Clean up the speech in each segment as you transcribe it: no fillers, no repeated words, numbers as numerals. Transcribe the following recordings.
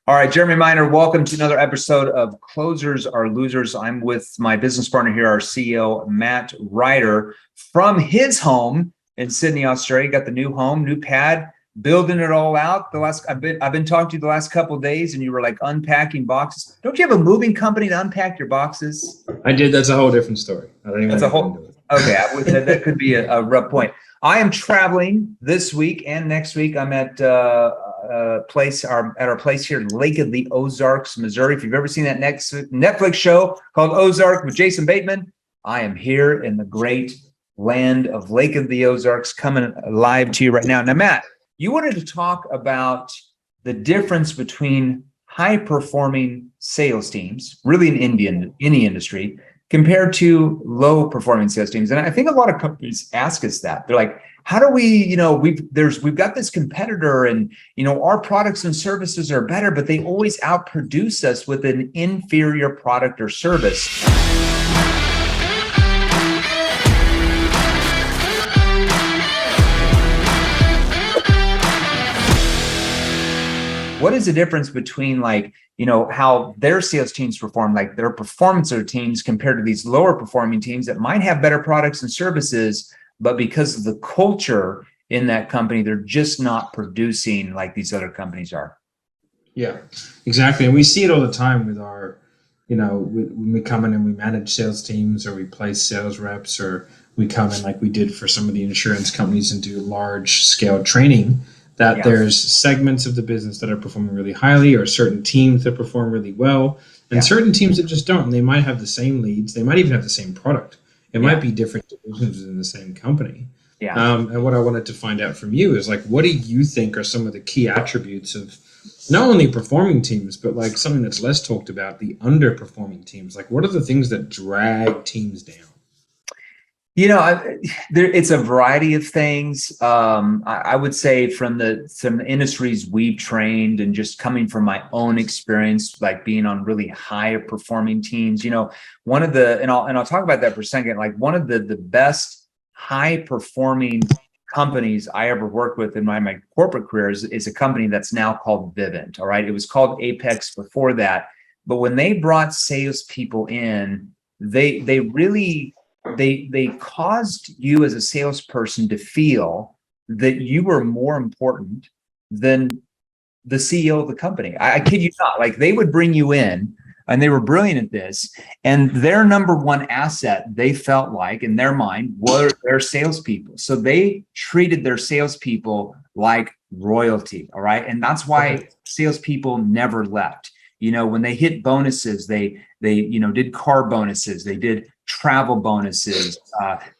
All right, Jeremy Miner, welcome to another episode of Closers Are Losers. I'm with my business partner here, our CEO, Matt Ryder, from his home in Sydney, Australia. Got the new home, new pad, building it all out. I've been talking to you the last couple of days, and you were like unpacking boxes. Don't you have a moving company to unpack your boxes? I did. That's a whole different story. I don't even That's want a to get whole. into it. Okay, that could be a rough point. I am traveling this week and next week. I'm at our place here in Lake of the Ozarks, Missouri. If you've ever seen that next Netflix show called Ozark with Jason Bateman, I am here in the great land of Lake of the Ozarks, coming live to you right now. Now, Matt, you wanted to talk about the difference between high-performing sales teams, really in any industry, compared to low performing sales teams. And I think a lot of companies ask us that. They're like, how do we, we've got this competitor and, our products and services are better, but they always outproduce us with an inferior product or service. What is the difference between how their sales teams perform, like their performance of teams compared to these lower performing teams that might have better products and services, but because of the culture in that company, they're just not producing like these other companies are? Yeah, exactly. And we see it all the time with our, when we come in and we manage sales teams or we place sales reps, or we come in like we did for some of the insurance companies and do large scale training. There's segments of the business that are performing really highly, or certain teams that perform really well, and certain teams that just don't. And they might have the same leads. They might even have the same product. It might be different divisions within the same company. And what I wanted to find out from you is, what do you think are some of the key attributes of not only performing teams, but something that's less talked about, the underperforming teams? What are the things that drag teams down? It's a variety of things. I would say from some industries we've trained, and just coming from my own experience, like being on really high performing teams, one of the, and I'll talk about that for a second, one of the best high performing companies I ever worked with in my corporate career is a company that's now called Vivint. All right. It was called Apex before that. But when they brought salespeople in, they caused you as a salesperson to feel that you were more important than the CEO of the company. I kid you not. They would bring you in, and they were brilliant at this, and their number one asset, they felt like in their mind, were their salespeople. So they treated their salespeople like royalty. All right. And that's why salespeople never left. When they hit bonuses, they did car bonuses, they did travel bonuses,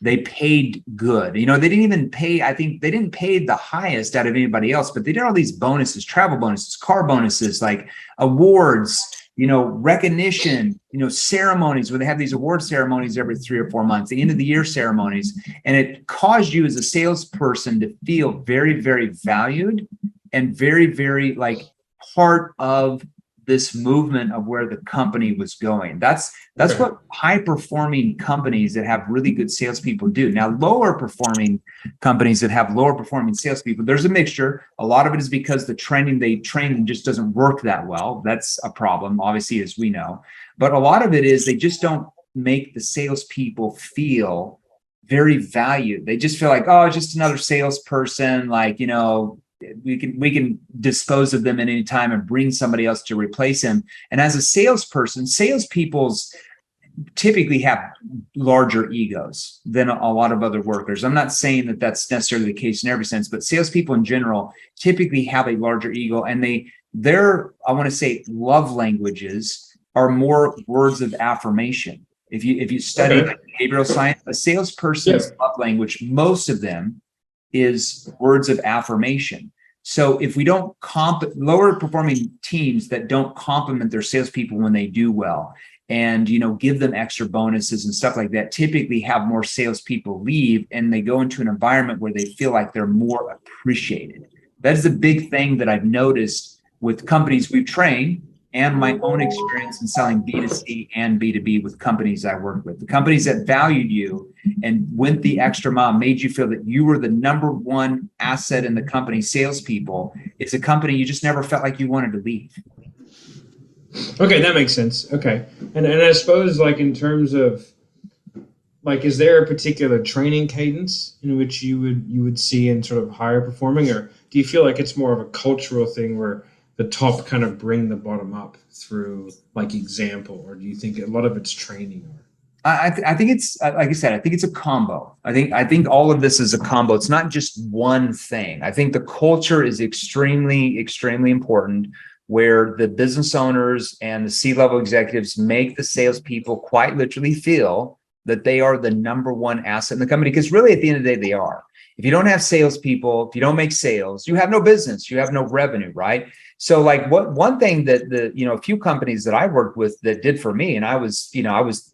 they paid good. They didn't even pay, I think they didn't pay the highest out of anybody else, but they did all these bonuses, travel bonuses, car bonuses, like awards, recognition, ceremonies where they have these award ceremonies every 3 or 4 months, the end of the year ceremonies. And it caused you as a salesperson to feel very, very valued and very, very part of this movement of where the company was going. That's what high performing companies that have really good salespeople do. Now, lower performing companies that have lower performing salespeople, there's a mixture. A lot of it is because the training they train just doesn't work that well. That's a problem, obviously, as we know. But a lot of it is they just don't make the salespeople feel very valued. They just feel like, oh, just another salesperson, we can dispose of them at any time and bring somebody else to replace him. And as a salesperson, salespeople's typically have larger egos than a lot of other workers. I'm not saying that that's necessarily the case in every sense, but salespeople in general typically have a larger ego, and their I want to say love languages are more words of affirmation. If you study behavioral science, a salesperson's love language, most of them, is words of affirmation. So if we don't lower performing teams that don't compliment their salespeople when they do well, and give them extra bonuses and stuff like that, typically have more salespeople leave, and they go into an environment where they feel like they're more appreciated. That's the big thing that I've noticed with companies we've trained, and my own experience in selling B2C and B2B with companies I work with. The companies that valued you and went the extra mile, made you feel that you were the number one asset in the company, salespeople, it's a company you just never felt like you wanted to leave. Okay, that makes sense. Okay. And I suppose like in terms of like is there a particular training cadence in which you would see in sort of higher performing, or do you feel like it's more of a cultural thing where the top kind of bring the bottom up through like example, or do you think a lot of it's training? I think it's like I said. I think it's a combo. I think all of this is a combo. It's not just one thing. I think the culture is extremely important, where the business owners and the C-level executives make the salespeople quite literally feel that they are the number one asset in the company. Because really, at the end of the day, they are. If you don't have salespeople, if you don't make sales, you have no business, you have no revenue, right? So like one thing that a few companies that I worked with that did for me, and I was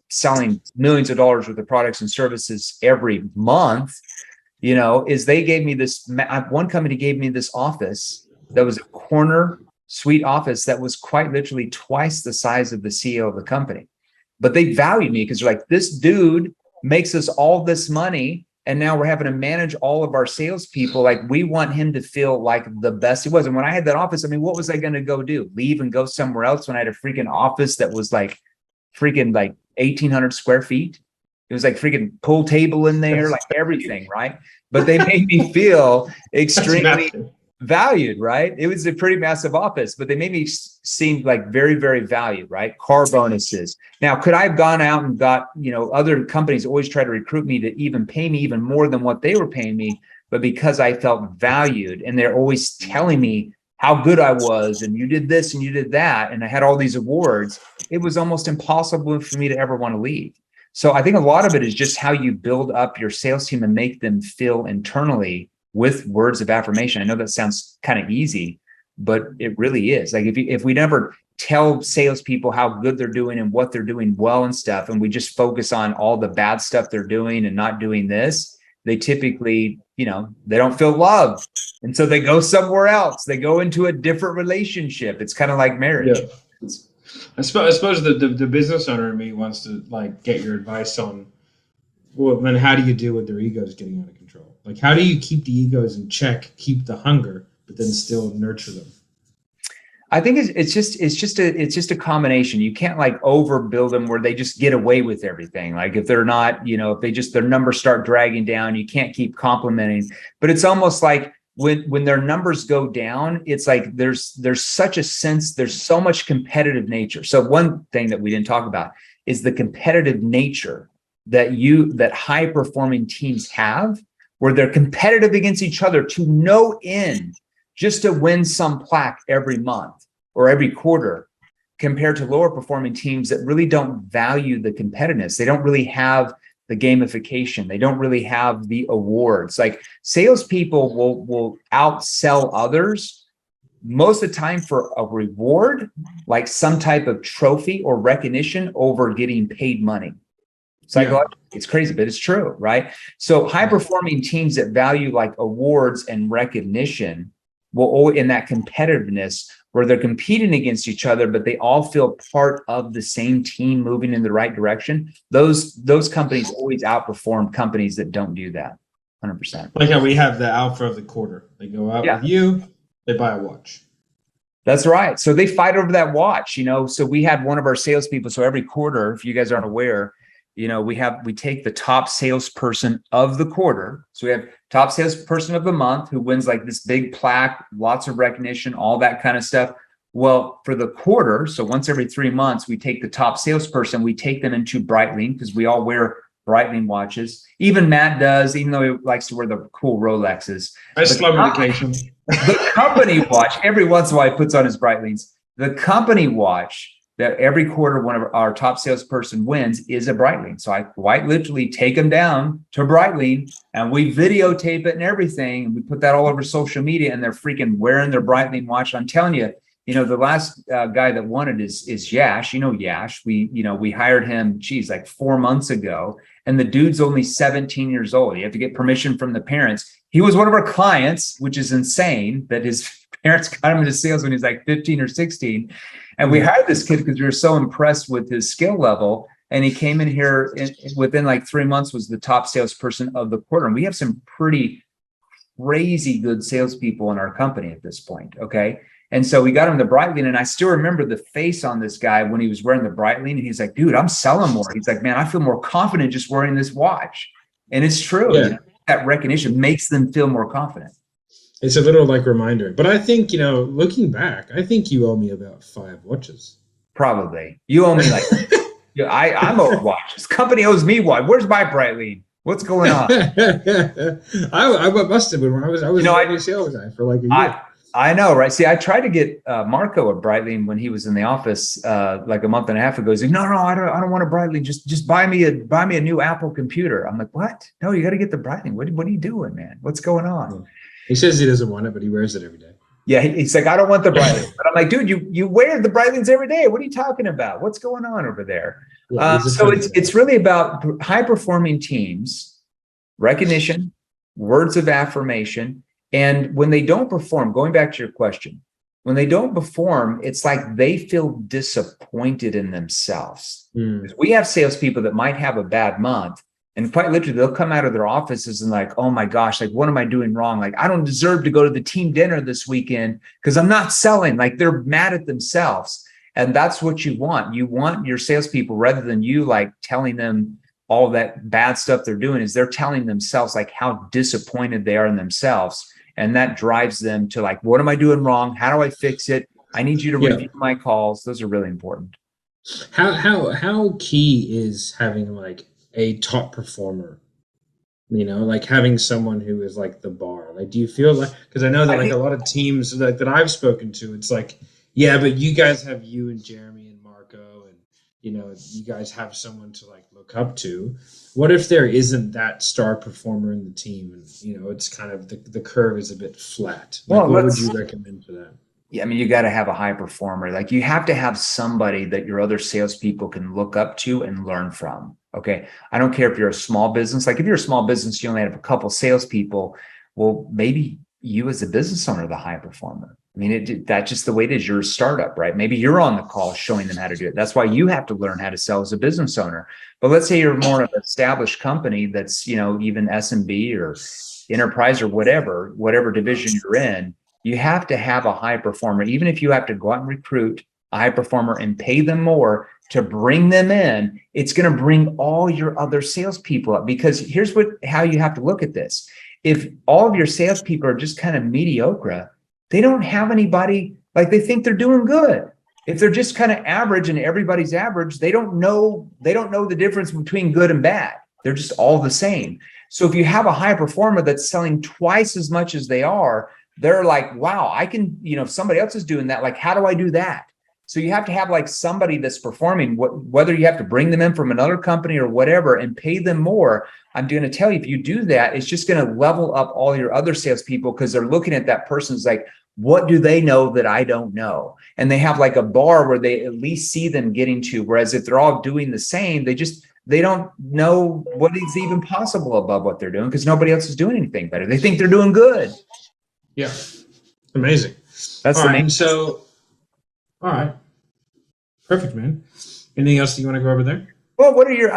selling millions of dollars worth of products and services every month, is they gave me this, one company gave me this office that was a corner suite office that was quite literally twice the size of the CEO of the company. But they valued me because they're like, this dude makes us all this money, and now we're having to manage all of our salespeople. Like, we want him to feel like the best he was. And when I had that office, I mean, what was I going to go do? Leave and go somewhere else when I had a freaking office that was like 1,800 square feet? It was like freaking pool table in there, like everything, right? But they made me feel extremely valued, right? It was a pretty massive office, but they made me seem like very valued, right? Car bonuses. Now, could I have gone out and got, other companies always try to recruit me to even pay me even more than what they were paying me, but because I felt valued and they're always telling me how good I was, and you did this and you did that, and I had all these awards, it was almost impossible for me to ever want to leave. So I think a lot of it is just how you build up your sales team and make them feel internally with words of affirmation. I know that sounds kind of easy, but it really is. Like if we never tell salespeople how good they're doing and what they're doing well and stuff, and we just focus on all the bad stuff they're doing and not doing this, they typically, they don't feel loved. And so they go somewhere else. They go into a different relationship. It's kind of like marriage. Yeah. I suppose the business owner in me wants to like get your advice on, well, then how do you deal with their egos getting out of control? Like, how do you keep the egos in check, keep the hunger, but then still nurture them? I think it's just a combination. You can't like overbuild them where they just get away with everything. Like if they're not, if their numbers start dragging down, you can't keep complimenting. But it's almost like when their numbers go down, it's like there's such a sense, there's so much competitive nature. So one thing that we didn't talk about is the competitive nature that high performing teams have, where they're competitive against each other to no end, just to win some plaque every month or every quarter, compared to lower performing teams that really don't value the competitiveness. They don't really have the gamification. They don't really have the awards. Like salespeople will outsell others most of the time for a reward, like some type of trophy or recognition, over getting paid money. Psychologically, it's crazy, but it's true, right? So high performing teams that value like awards and recognition will, in that competitiveness where they're competing against each other, but they all feel part of the same team moving in the right direction. Those companies always outperform companies that don't do that. 100%. Like how we have the alpha of the quarter. They go out with you, they buy a watch. That's right. So they fight over that watch, So we had one of our salespeople. So every quarter, if you guys aren't aware, we take the top salesperson of the quarter. So we have top salesperson of the month who wins like this big plaque, lots of recognition, all that kind of stuff. Well, for the quarter, so once every 3 months, we take the top salesperson, we take them into Breitling, because we all wear Breitling watches. Even Matt does, even though he likes to wear the cool Rolexes. I slum on occasion. The company watch, every once in a while he puts on his Breitlings. The company watch that every quarter one of our top salesperson wins is a Breitling. So I quite literally take them down to Breitling and we videotape it and everything. And we put that all over social media, and they're freaking wearing their Breitling watch. I'm telling you, the last guy that won it is Yash. Yash. We hired him, like 4 months ago. And the dude's only 17 years old. You have to get permission from the parents. He was one of our clients, which is insane that his parents got him into sales when he was like 15 or 16. And we hired this kid because we were so impressed with his skill level. And he came in here within like 3 months, was the top salesperson of the quarter. And we have some pretty crazy good salespeople in our company at this point. Okay. And so we got him the Breitling, and I still remember the face on this guy when he was wearing the Breitling, and he's like, dude, I'm selling more. He's like, man, I feel more confident just wearing this watch. And it's true. Yeah. You know, that recognition makes them feel more confident. It's a little like reminder. But I think, looking back, I think you owe me about 5 watches. Probably. You owe me like, I'm owed watches. Company owes me watch. Where's my Breitling? What's going on? I must have been when I was a sales guy for like a year. I know, right? See, I tried to get Marco a Breitling when he was in the office like a month and a half ago. He's like, no, I don't want a Breitling. Just buy me a new Apple computer. I'm like, what? No, you got to get the Breitling. What are you doing, man? What's going on? He says he doesn't want it, but he wears it every day. Yeah, he's like, I don't want the Breitling. But I'm like, dude, you wear the Breitlings every day. What are you talking about? What's going on over there? Yeah, so it's really about high performing teams, recognition, words of affirmation. And when they don't perform, going back to your question, when they don't perform, it's like they feel disappointed in themselves. We have salespeople that might have a bad month, and quite literally, they'll come out of their offices and like, oh my gosh, like, what am I doing wrong? Like, I don't deserve to go to the team dinner this weekend because I'm not selling. Like, they're mad at themselves. And that's what you want. You want your salespeople, rather than you like telling them all that bad stuff they're doing, is they're telling themselves like how disappointed they are in themselves. And that drives them to like, what am I doing wrong? How do I fix it? I need you to review my calls. Those are really important. How key is having like a top performer? Like having someone who is like the bar. Like, do you feel like, because I know that like a lot of teams that I've spoken to, it's like, yeah, but you guys have you and Jeremy and Marco, and you guys have someone to like look up to. What if there isn't that star performer in the team, and it's kind of the curve is a bit flat? Like, what would you recommend for that? Yeah, I mean, you got to have a high performer. Like, you have to have somebody that your other salespeople can look up to and learn from. Okay, I don't care if you're a small business. Like, if you're a small business, you only have a couple salespeople. Well, maybe you as a business owner are the high performer. I mean, that's just the way it is. You're a startup, right? Maybe you're on the call showing them how to do it. That's why you have to learn how to sell as a business owner. But let's say you're more of an established company that's, even SMB or enterprise or whatever division you're in, you have to have a high performer. Even if you have to go out and recruit a high performer and pay them more to bring them in, it's going to bring all your other salespeople up. Because here's how you have to look at this. If all of your salespeople are just kind of mediocre, they don't have anybody, like, they think they're doing good. If they're just kind of average and everybody's average, they don't know the difference between good and bad. They're just all the same. So if you have a high performer that's selling twice as much as they are, they're like, wow, I can, if somebody else is doing that, like, how do I do that? So you have to have like somebody that's performing, whether you have to bring them in from another company or whatever and pay them more. I'm going to tell you, if you do that, it's just going to level up all your other salespeople, because they're looking at that person's like, what do they know that I don't know? And they have like a bar where they at least see them getting to. Whereas if they're all doing the same, they don't know what is even possible above what they're doing, because nobody else is doing anything better. They think they're doing good. Yeah. Amazing. That's all the right. main. So, all right. Perfect, man. Anything else that you want to go over there? Well, what are your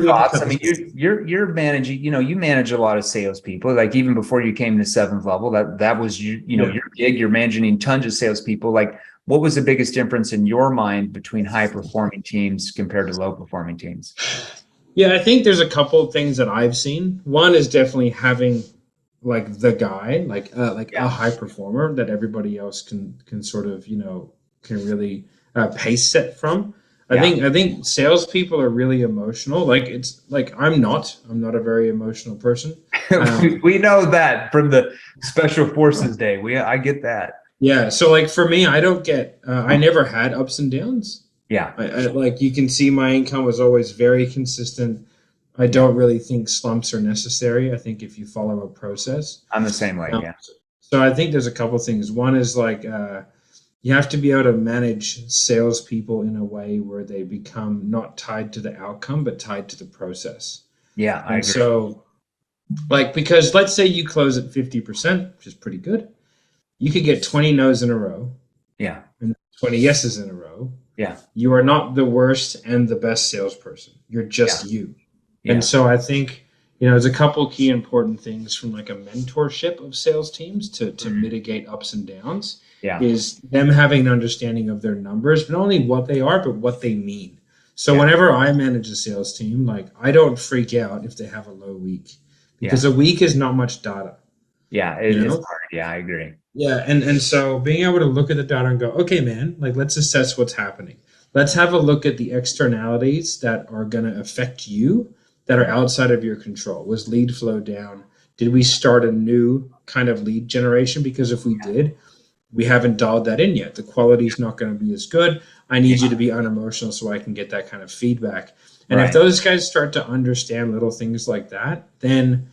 thoughts? I mean, you're managing, you manage a lot of salespeople. Like, even before you came to 7th level, that was your gig. You're managing tons of salespeople. Like, what was the biggest difference in your mind between high performing teams compared to low performing teams? Yeah, I think there's a couple of things that I've seen. One is definitely having like the guy, like a high performer that everybody else can sort of, can really pace set from. I think salespeople are really emotional. Like, it's like, I'm not a very emotional person. We know that from the Special Forces day. I get that. Yeah. So like for me, I don't get, I never had ups and downs. Yeah. I like, you can see my income was always very consistent. I don't really think slumps are necessary. I think if you follow a process. I'm the same way. Yeah. So I think there's a couple of things. One is like, you have to be able to manage salespeople in a way where they become not tied to the outcome, but tied to the process. Yeah. I agree. So, like, because let's say you close at 50%, which is pretty good. You could get 20 no's in a row. Yeah. And 20 yeses in a row. Yeah. You are not the worst and the best salesperson. You're just you. Yeah. And so I think, there's a couple key important things from like a mentorship of sales teams to mitigate ups and downs. Yeah. is them having an understanding of their numbers, but not only what they are, but what they mean. So Yeah. whenever I manage a sales team, like I don't freak out if they have a low week, because a week is not much data. Yeah, You it's know? hard. Yeah, I agree. Yeah, and so being able to look at the data and go, okay, man, like let's assess what's happening. Let's have a look at the externalities that are going to affect you that are outside of your control. Was lead flow down? Did we start a new kind of lead generation? Because if we did, we haven't dialed that in yet. The quality is not going to be as good. I need you to be unemotional so I can get that kind of feedback. And if those guys start to understand little things like that, then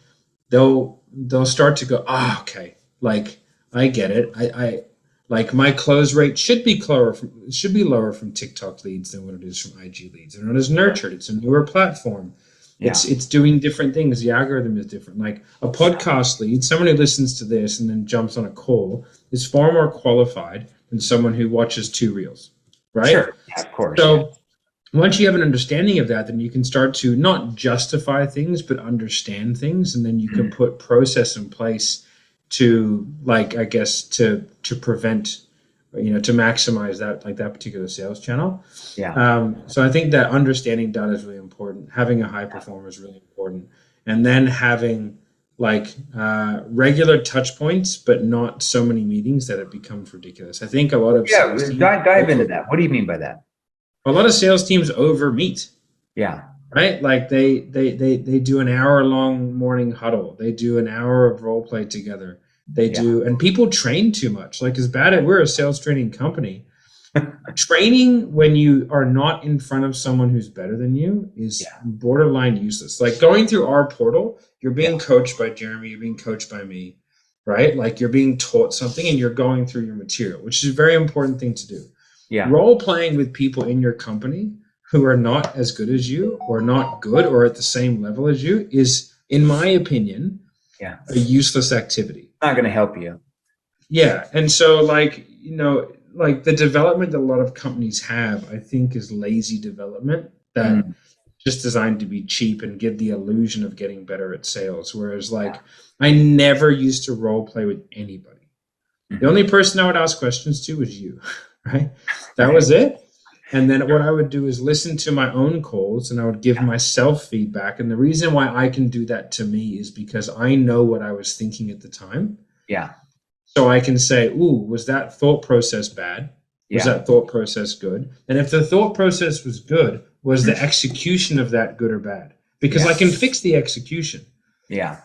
they'll start to go, okay, like I get it. I like my close rate should be lower from TikTok leads than what it is from IG leads. They're not as nurtured. It's a newer platform. It's doing different things. The algorithm is different. Like a podcast lead, someone who listens to this and then jumps on a call is far more qualified than someone who watches 2 reels, right? Sure, yeah, of course. So once you have an understanding of that, then you can start to not justify things, but understand things, and then you can put process in place to, like, I guess, to prevent, to maximize that, like that particular sales channel. Yeah. So I think that understanding data is really important. Having a high performer is really important, and then having like regular touch points, but not so many meetings that it becomes ridiculous. I think a lot of dive into that. What do you mean by that? A lot of sales teams over meet. Yeah. Right? Like they do an hour-long morning huddle. They do an hour of role play together. They do, and people train too much. Like we're a sales training company. Training when you are not in front of someone who's better than you is borderline useless. Like going through our portal, you're being coached by Jeremy, you're being coached by me, right? Like you're being taught something and you're going through your material, which is a very important thing to do. Yeah. Role playing with people in your company who are not as good as you or not good or at the same level as you is, in my opinion, a useless activity. Not going to help you. Yeah. And so like the development that a lot of companies have, I think, is lazy development that just designed to be cheap and give the illusion of getting better at sales. Whereas I never used to role play with anybody. The only person I would ask questions to was you, right? That was it. And then what I would do is listen to my own calls and I would give myself feedback. And the reason why I can do that to me is because I know what I was thinking at the time. Yeah. So I can say, ooh, was that thought process bad? Was that thought process good? And if the thought process was good, was the execution of that good or bad? Because I can fix the execution. Yeah.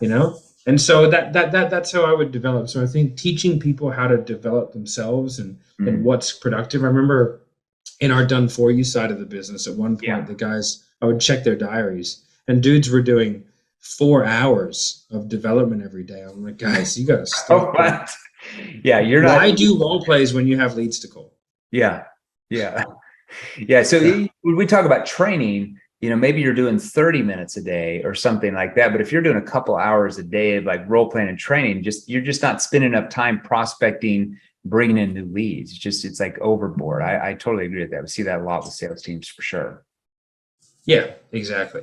And so that's how I would develop. So I think teaching people how to develop themselves and what's productive. I remember in our done for you side of the business, at one point, the guys, I would check their diaries and dudes were doing 4 hours of development every day. I'm like, guys, you got to stop. Yeah. You're not. Why do role plays when you have leads to call? Yeah. Yeah. Yeah. So when we talk about training, maybe you're doing 30 minutes a day or something like that. But if you're doing a couple hours a day of like role playing and training, you're just not spending enough time prospecting, bringing in new leads. It's like overboard. I totally agree with that. We see that a lot with sales teams for sure. Yeah, exactly.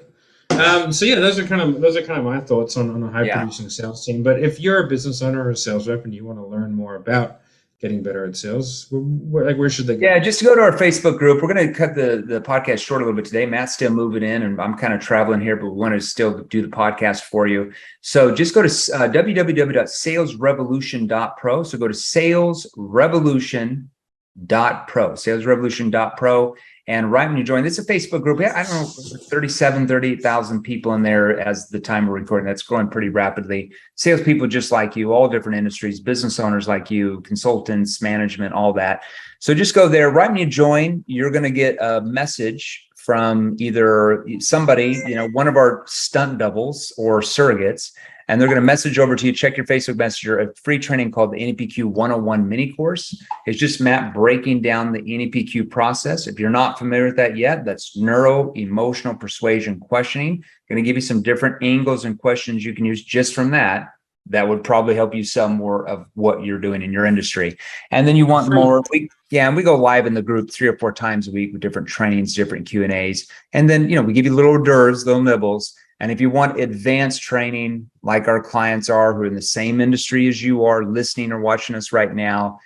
So those are kind of my thoughts on a high producing sales team. But if you're a business owner or a sales rep and you want to learn more about getting better at sales, where should they go? Yeah, just go to our Facebook group. We're going to cut the podcast short a little bit today. Matt's still moving in and I'm kind of traveling here, but we want to still do the podcast for you. So just go to www.salesrevolution.pro. So go to salesrevolution.pro, and right when you join, this is a Facebook group. I don't know, 38,000 people in there as the time we're recording. That's growing pretty rapidly. Salespeople just like you, all different industries, business owners like you, consultants, management, all that. So just go there. Right when you join, you're going to get a message from either somebody, one of our stunt doubles or surrogates, and they're going to message over to you. Check your Facebook Messenger, a free training called the NEPQ 101 mini course. It's just Matt breaking down the NEPQ process. If you're not familiar with that yet, that's neuro emotional persuasion questioning. Going to give you some different angles and questions you can use just from that. That would probably help you sell more of what you're doing in your industry. And then you want more. We go live in the group 3 or 4 times a week with different trainings, different Q&As. And then, we give you little hors d'oeuvres, little nibbles. And if you want advanced training like our clients are, who are in the same industry as you are, listening or watching us right now,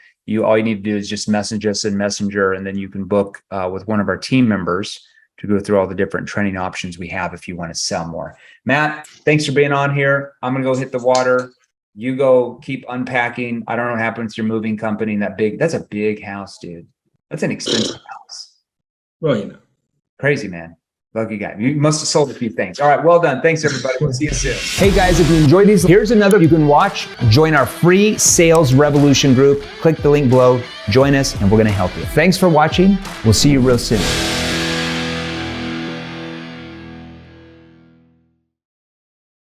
all you need to do is just message us in Messenger, and then you can book with one of our team members to go through all the different training options we have if you want to sell more. Matt, thanks for being on here. I'm going to go hit the water. You go keep unpacking. I don't know what happens to your moving company. That's a big house, dude. That's an expensive house. Well, you know. Crazy, man. Lucky guy. You must have sold a few things. All right, well done. Thanks, everybody. We'll see you soon. Hey, guys, if you enjoyed these, here's another you can watch. Join our free Sales Revolution group. Click the link below. Join us, and we're going to help you. Thanks for watching. We'll see you real soon.